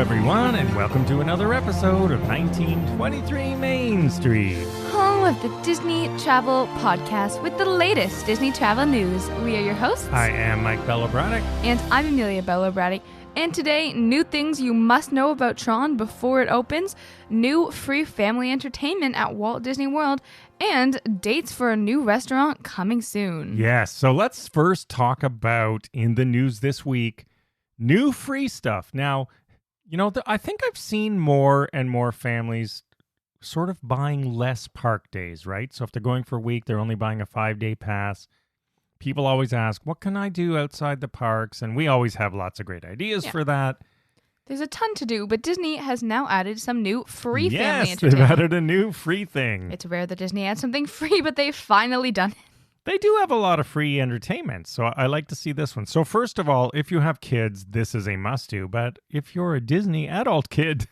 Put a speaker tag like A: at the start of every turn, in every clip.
A: everyone, and welcome to another episode of 1923 Main Street.
B: Home of the Disney Travel Podcast with the latest Disney travel news. We are your hosts.
A: I am Mike Bellabraddock.
B: And I'm Amelia Bellabraddock. And today, new things you must know about Tron before it opens, new free family entertainment at Walt Disney World, and dates for a new restaurant coming soon.
A: Yes, so let's first talk about, in the news this week, new free stuff. Now, you know, I think I've seen more and more families sort of buying less park days, right? So if they're going for a week, they're only buying a 5-day pass. People always ask, what can I do outside the parks? And we always have lots of great ideas for that.
B: There's a ton to do, but Disney has now added some new free family
A: Yes,
B: entertainment.
A: they've added a new free thing.
B: It's rare that Disney adds something free, but they've finally done it.
A: They do have a lot of free entertainment, so I like to see this one. So first of all, if you have kids, this is a must-do. But if you're a Disney adult kid,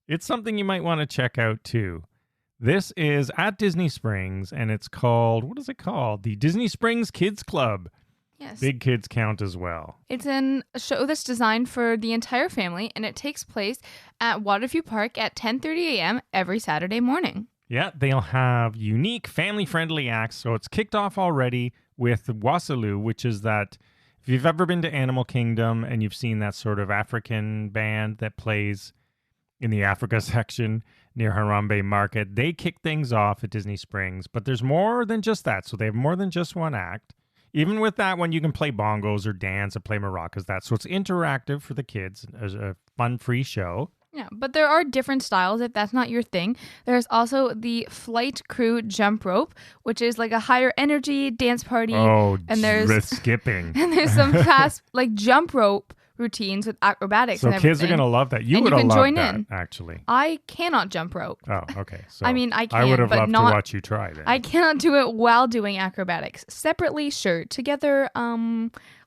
A: it's something you might want to check out too. This is at Disney Springs, and it's called, what is it called? The Disney Springs Kids Club.
B: Yes.
A: Big kids count as well.
B: It's a show that's designed for the entire family, and it takes place at Waterview Park at 10:30 a.m. every Saturday morning.
A: Yeah, they'll have unique family-friendly acts, so it's kicked off already with Wasaloo, which is that, if you've ever been to Animal Kingdom and you've seen that sort of African band that plays in the Africa section near Harambe Market, they kick things off at Disney Springs, but there's more than just that, so they have more than just one act. Even with that one, you can play bongos or dance or play maracas, so it's interactive for the kids, as a fun free show.
B: Yeah, but there are different styles if that's not your thing. There's also the Flight Crew Jump Rope, which is like a higher energy dance party.
A: Oh,
B: and there's
A: skipping.
B: And there's some fast like jump rope routines with acrobatics
A: so
B: and everything.
A: Kids are going to love that. You
B: and
A: would
B: you
A: have
B: can
A: loved
B: join
A: that,
B: in.
A: actually.
B: I cannot jump rope.
A: Oh, okay. So
B: I mean, I can,
A: I would have
B: but
A: loved
B: not,
A: to watch you try then.
B: I cannot do it while doing acrobatics. Separately, sure. Together,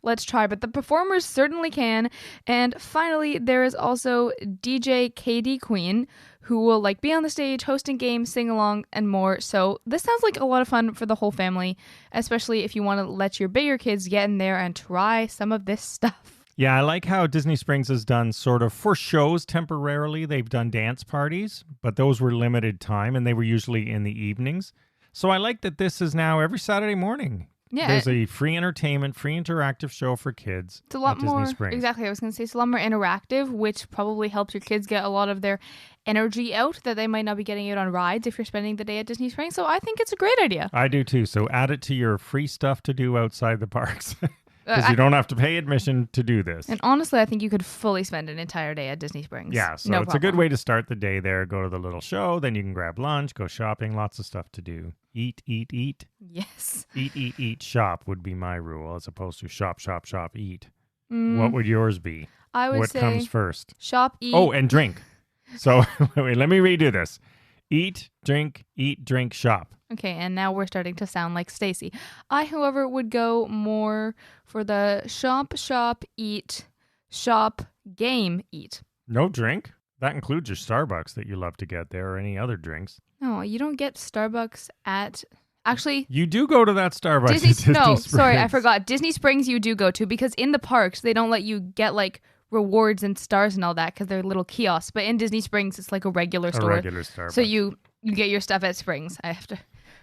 B: let's try. But the performers certainly can. And finally, there is also DJ KD Queen, who will be on the stage, hosting games, sing along, and more. So this sounds like a lot of fun for the whole family, especially if you want to let your bigger kids get in there and try some of this stuff.
A: Yeah, I like how Disney Springs has done sort of for shows temporarily. They've done dance parties, but those were limited time, and they were usually in the evenings. So I like that this is now every Saturday morning.
B: Yeah,
A: there's a free entertainment, free interactive show for kids.
B: It's a lot
A: at
B: more.
A: Disney Springs.
B: Exactly, I was going to say it's a lot more interactive, which probably helps your kids get a lot of their energy out that they might not be getting out on rides if you're spending the day at Disney Springs. So I think it's a great idea.
A: I do too. So add it to your free stuff to do outside the parks. Because you don't have to pay admission to do this.
B: And honestly, I think you could fully spend an entire day at Disney Springs.
A: Yeah, so it's a good way to start the day there. Go to the little show, then you can grab lunch, go shopping, lots of stuff to do. Eat, eat, eat.
B: Yes.
A: Eat, shop would be my rule, as opposed to shop, eat. What would yours be?
B: I would say...
A: What comes first?
B: Shop, eat.
A: Oh, and drink. So, wait, let me redo this. Eat, drink, shop.
B: Okay, and now we're starting to sound like Stacy. I, however, would go more for the shop, eat, shop, game, eat.
A: No drink? That includes your Starbucks that you love to get there, or any other drinks.
B: No, you don't get Starbucks at... Actually...
A: You do go to that Starbucks at Disney Springs.
B: Sorry, I forgot. Disney Springs you do go to, because in the parks, they don't let you get, rewards and stars and all that, because they're little kiosks. But in Disney Springs, it's like a regular store.
A: A regular Starbucks.
B: So you get your stuff at Springs. I have to...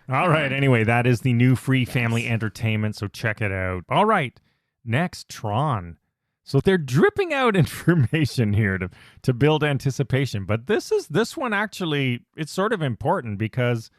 A: All right. Anyway, that is the new free family entertainment, so check it out. All right. Next, Tron. So they're dripping out information here to build anticipation. But this one actually, it's sort of important because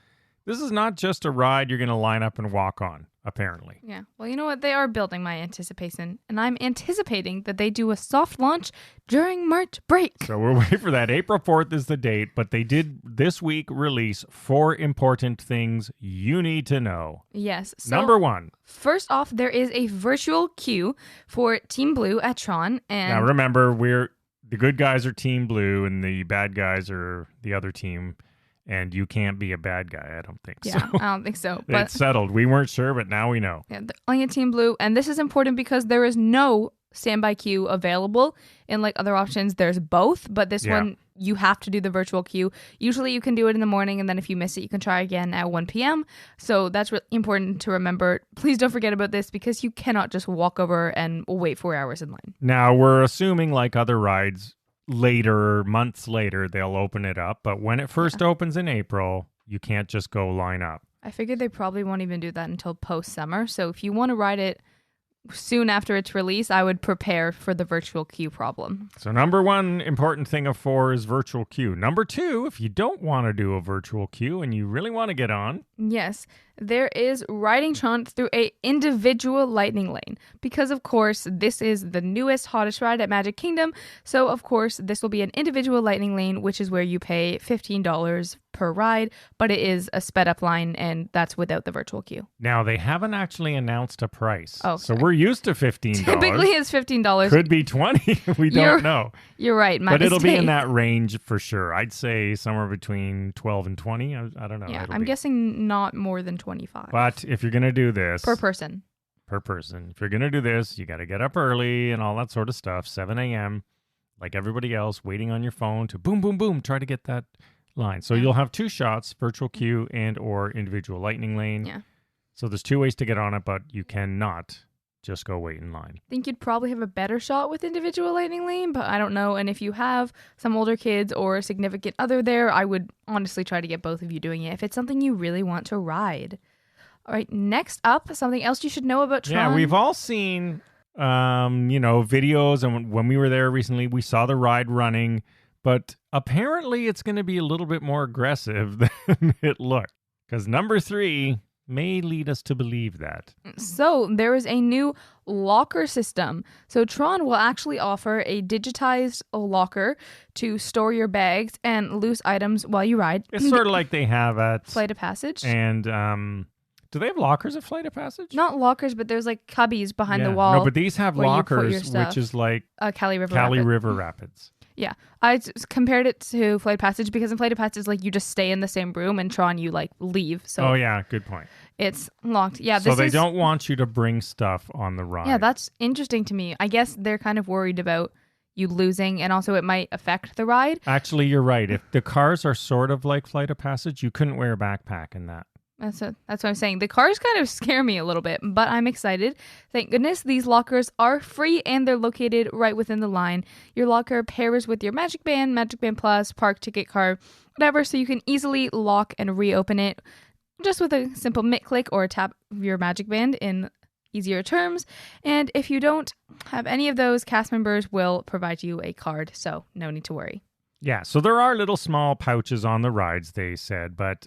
A: this is not just a ride you're going to line up and walk on, apparently.
B: Yeah. Well, you know what? They are building my anticipation. And I'm anticipating that they do a soft launch during March break.
A: So we'll wait for that. April 4th is the date. But they did this week release 4 important things you need to know.
B: Yes. So
A: Number 1.
B: First off, there is a virtual queue for Team Blue at Tron. And
A: now remember, the good guys are Team Blue and the bad guys are the other team. And you can't be a bad guy, I don't think so.
B: Yeah, I don't think so. But
A: it's settled. We weren't sure, but now we know.
B: Yeah, they're only a Team Blue. And this is important because there is no standby queue available. In other options, there's both. But this one, you have to do the virtual queue. Usually you can do it in the morning. And then if you miss it, you can try again at 1 p.m. So that's really important to remember. Please don't forget about this because you cannot just walk over and wait 4 hours in line.
A: Now, we're assuming, like other rides, later, months later, they'll open it up. But when it first opens in April, you can't just go line up.
B: I figured they probably won't even do that until post-summer. So if you want to ride it soon after its release, I would prepare for the virtual queue problem.
A: So number one important thing of 4 is virtual queue. Number 2, if you don't want to do a virtual queue and you really want to get on.
B: Yes, there is riding Tron through a individual lightning lane. Because, of course, this is the newest, hottest ride at Magic Kingdom. So, of course, this will be an individual lightning lane, which is where you pay $15 per ride. But it is a sped up line, and that's without the virtual queue.
A: Now, they haven't actually announced a price.
B: Oh,
A: so we're used to $15.
B: Typically, it's $15.
A: Could be $20. We don't know.
B: You're right.
A: But it'll be in that range for sure. I'd say somewhere between 12 and 20. I don't know.
B: Yeah, I'm guessing not more than 25.
A: But if you're going to do this...
B: Per person.
A: If you're going to do this, you got to get up early and all that sort of stuff. 7 a.m. like everybody else, waiting on your phone to boom, boom, boom, try to get that line. So you'll have 2 shots, virtual queue and or individual lightning lane.
B: Yeah.
A: So there's 2 ways to get on it, but you cannot just go wait in line.
B: I think you'd probably have a better shot with individual lightning lane, but I don't know. And if you have some older kids or a significant other there, I would honestly try to get both of you doing it if it's something you really want to ride. All right, next up, something else you should know about Tron.
A: Yeah, we've all seen, videos, and when we were there recently, we saw the ride running, but apparently it's going to be a little bit more aggressive than it looked, because number 3 may lead us to believe that.
B: So there is a new locker system. So Tron will actually offer a digitized locker to store your bags and loose items while you ride.
A: It's sort of like they have at
B: Flight of Passage.
A: And do they have lockers at Flight of Passage?
B: Not lockers, but there's like cubbies behind the wall.
A: No, but these have lockers, which is like
B: Cali
A: River Rapids.
B: Yeah, I compared it to Flight of Passage because in Flight of Passage, like you just stay in the same room, and Tron you like leave. So
A: oh yeah, good point.
B: It's locked. Yeah,
A: so they don't want you to bring stuff on the ride.
B: Yeah, that's interesting to me. I guess they're kind of worried about you losing, and also it might affect the ride.
A: Actually, you're right. If the cars are sort of like Flight of Passage, you couldn't wear a backpack in that.
B: That's what I'm saying. The cars kind of scare me a little bit, but I'm excited. Thank goodness these lockers are free and they're located right within the line. Your locker pairs with your Magic Band Plus, park ticket card, whatever, so you can easily lock and reopen it just with a simple mitt click or tap of your Magic Band in easier terms. And if you don't have any of those, cast members will provide you a card, so no need to worry.
A: Yeah, so there are little small pouches on the rides, they said, but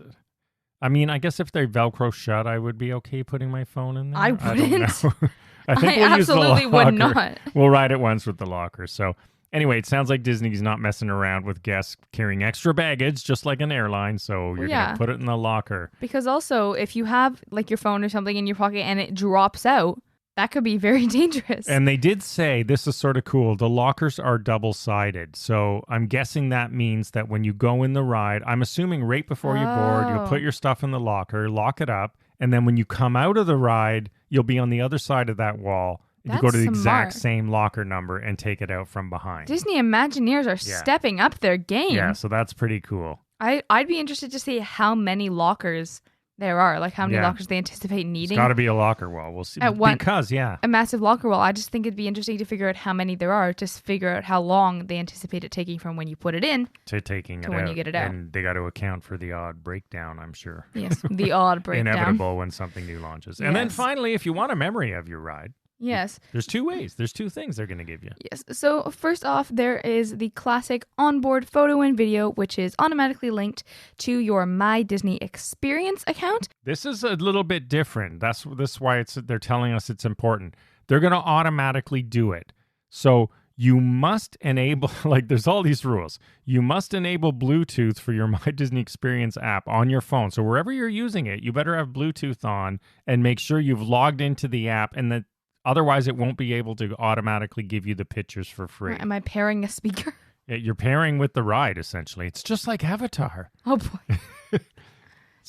A: I mean, I guess if they're Velcro shut, I would be okay putting my phone in there.
B: I wouldn't.
A: I don't know. I think
B: I
A: we'll
B: absolutely
A: use the locker.
B: would not.
A: We'll ride it once with the locker. So anyway, it sounds like Disney's not messing around with guests carrying extra baggage, just like an airline. So you're going to put it in the locker.
B: Because also, if you have like your phone or something in your pocket and it drops out, that could be very dangerous.
A: And they did say, this is sort of cool, the lockers are double-sided. So I'm guessing that means that when you go in the ride, I'm assuming right before you board, you'll put your stuff in the locker, lock it up, and then when you come out of the ride, you'll be on the other side of that wall. You go to the exact same locker number and take it out from behind.
B: Disney Imagineers are stepping up their game.
A: Yeah, so that's pretty cool.
B: I'd be interested to see how many lockers there are, like how many lockers they anticipate needing.
A: It's got to be a locker wall. We'll see. A
B: massive locker wall. I just think it'd be interesting to figure out how many there are, just figure out how long they anticipate it taking from when you put it in
A: to when you get it out. And they got to account for the odd breakdown, I'm sure.
B: Yes, the odd breakdown.
A: Inevitable when something new launches. And then finally, if you want a memory of your ride,
B: yes,
A: there's 2 ways. There's 2 things they're going to give you.
B: Yes. So first off, there is the classic onboard photo and video, which is automatically linked to your My Disney Experience account.
A: This is a little bit different. This is why they're telling us it's important. They're going to automatically do it. So you must enable, like there's all these rules. You must enable Bluetooth for your My Disney Experience app on your phone. So wherever you're using it, you better have Bluetooth on and make sure you've logged into the app and that otherwise, it won't be able to automatically give you the pictures for free.
B: Am I pairing a speaker?
A: Yeah, you're pairing with the ride, essentially. It's just like Avatar.
B: Oh, boy.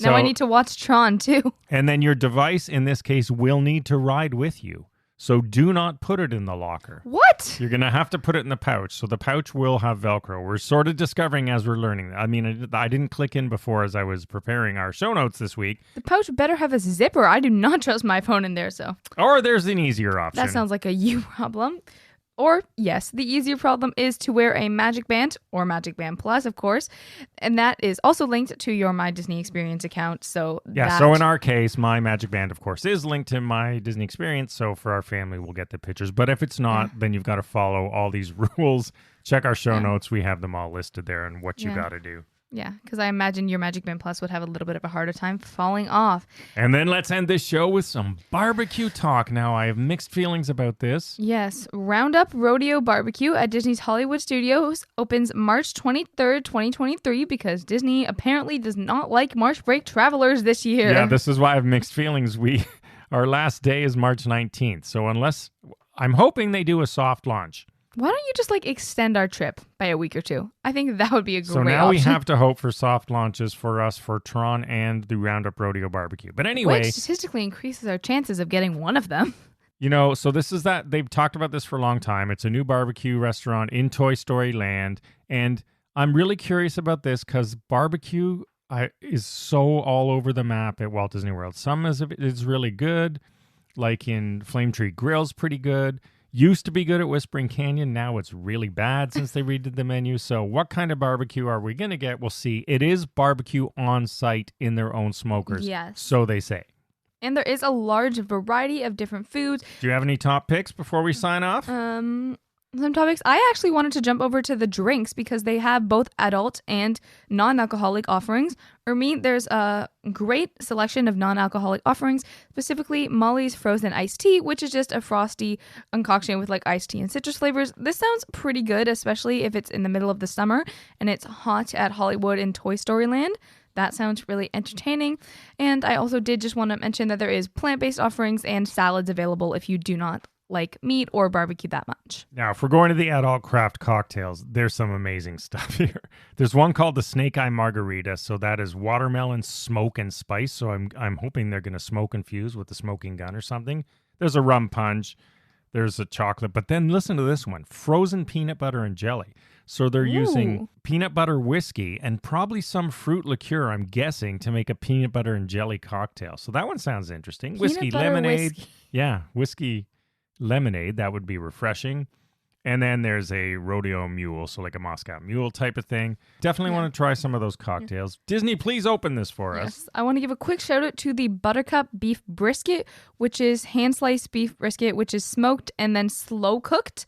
B: Now I need to watch Tron, too.
A: And then your device, in this case, will need to ride with you. So do not put it in the locker.
B: What?
A: You're going to have to put it in the pouch. So the pouch will have Velcro. We're sort of discovering as we're learning. I mean, I didn't click in before as I was preparing our show notes this week.
B: The pouch better have a zipper. I do not trust my phone in there, so.
A: Or there's an easier option.
B: That sounds like a you problem. Or, yes, the easier problem is to wear a Magic Band, or Magic Band Plus, of course, and that is also linked to your My Disney Experience account. So
A: so in our case, my Magic Band, of course, is linked to My Disney Experience, so for our family, we'll get the pictures. But if it's not, then you've got to follow all these rules. Check our show notes. We have them all listed there and what you got to do.
B: Yeah, because I imagine your Magic Band Plus would have a little bit of a harder time falling off.
A: And then let's end this show with some barbecue talk. Now, I have mixed feelings about this.
B: Yes, Roundup Rodeo BBQ at Disney's Hollywood Studios opens March 23rd, 2023, because Disney apparently does not like March break travelers this year.
A: Yeah, this is why I have mixed feelings. Our last day is March 19th, so I'm hoping they do a soft launch.
B: Why don't you just extend our trip by a week or two? I think that would be a great option.
A: So now we have to hope for soft launches for us for Tron and the Roundup Rodeo BBQ. But anyway,
B: which statistically increases our chances of getting one of them.
A: So this is that they've talked about this for a long time. It's a new barbecue restaurant in Toy Story Land, and I'm really curious about this because barbecue is so all over the map at Walt Disney World. Some is really good, like in Flame Tree Grill's pretty good. Used to be good at Whispering Canyon. Now it's really bad since they redid the menu. So what kind of barbecue are we going to get? We'll see. It is barbecue on site in their own smokers.
B: Yes.
A: So they say.
B: And there is a large variety of different foods.
A: Do you have any top picks before we sign off?
B: Some topics. I actually wanted to jump over to the drinks because they have both adult and non-alcoholic offerings. For me, there's a great selection of non-alcoholic offerings, specifically Molly's Frozen Iced Tea, which is just a frosty concoction with iced tea and citrus flavors. This sounds pretty good, especially if it's in the middle of the summer and it's hot at Hollywood and Toy Story Land. That sounds really entertaining. And I also did just want to mention that there is plant-based offerings and salads available if you do not like meat or barbecue that much.
A: Now, if we're going to the adult craft cocktails, there's some amazing stuff here. There's one called the Snake Eye Margarita, so that is watermelon, smoke, and spice. So I'm hoping they're going to smoke infuse with the smoking gun or something. There's a rum punch. There's a chocolate. But then listen to this one, frozen peanut butter and jelly. So they're using peanut butter whiskey and probably some fruit liqueur, I'm guessing, to make a peanut butter and jelly cocktail. So that one sounds interesting. Whiskey lemonade. Whiskey. Yeah, whiskey lemonade, that would be refreshing. And then there's a rodeo mule, so like a Moscow mule type of thing. Definitely want to try some of those cocktails. Disney, please open this for us.
B: I want to give a quick shout out to the Buttercup Beef Brisket, which is hand sliced beef brisket, which is smoked and then slow cooked.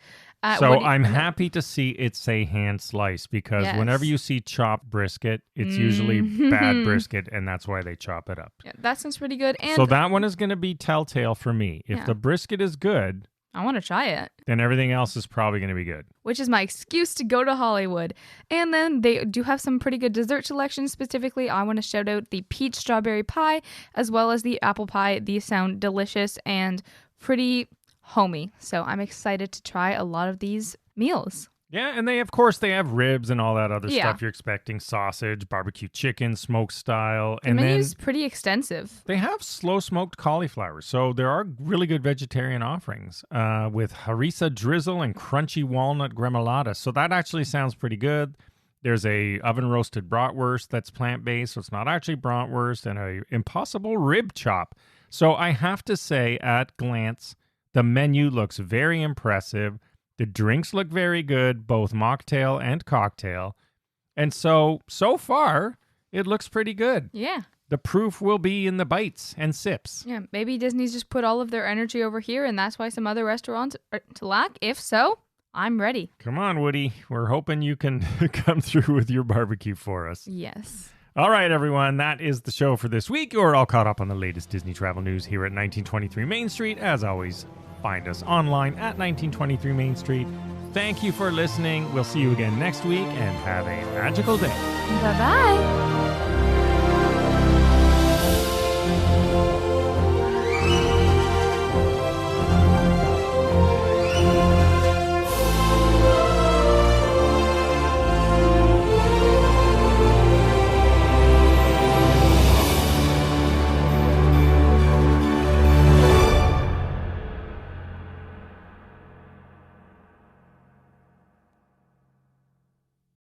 A: So I'm happy to see it's a hand slice because whenever you see chopped brisket, it's usually bad brisket, and that's why they chop it up.
B: Yeah, that sounds pretty good. And
A: so that one is going to be telltale for me. If the brisket is good,
B: I want to try it.
A: Then everything else is probably going to be good.
B: Which is my excuse to go to Hollywood. And then they do have some pretty good dessert selections. Specifically, I want to shout out the peach strawberry pie as well as the apple pie. These sound delicious and pretty homey. So I'm excited to try a lot of these meals.
A: Yeah, and they have ribs and all that other stuff you're expecting. Sausage, barbecue chicken, smoked style.
B: The menu's pretty extensive.
A: They have slow smoked cauliflower. So there are really good vegetarian offerings with harissa drizzle and crunchy walnut gremolata. So that actually sounds pretty good. There's a oven roasted bratwurst that's plant-based, so it's not actually bratwurst, and a impossible rib chop. So I have to say, at glance, the menu looks very impressive. The drinks look very good, both mocktail and cocktail. And so far, it looks pretty good.
B: Yeah.
A: The proof will be in the bites and sips.
B: Yeah, maybe Disney's just put all of their energy over here, and that's why some other restaurants are to lack. If so, I'm ready.
A: Come on, Woody. We're hoping you can come through with your barbecue for us.
B: Yes.
A: All right, everyone. That is the show for this week. You're all caught up on the latest Disney travel news here at 1923 Main Street. As always, find us online at 1923 Main Street. Thank you for listening. We'll see you again next week, and have a magical day.
B: Bye-bye.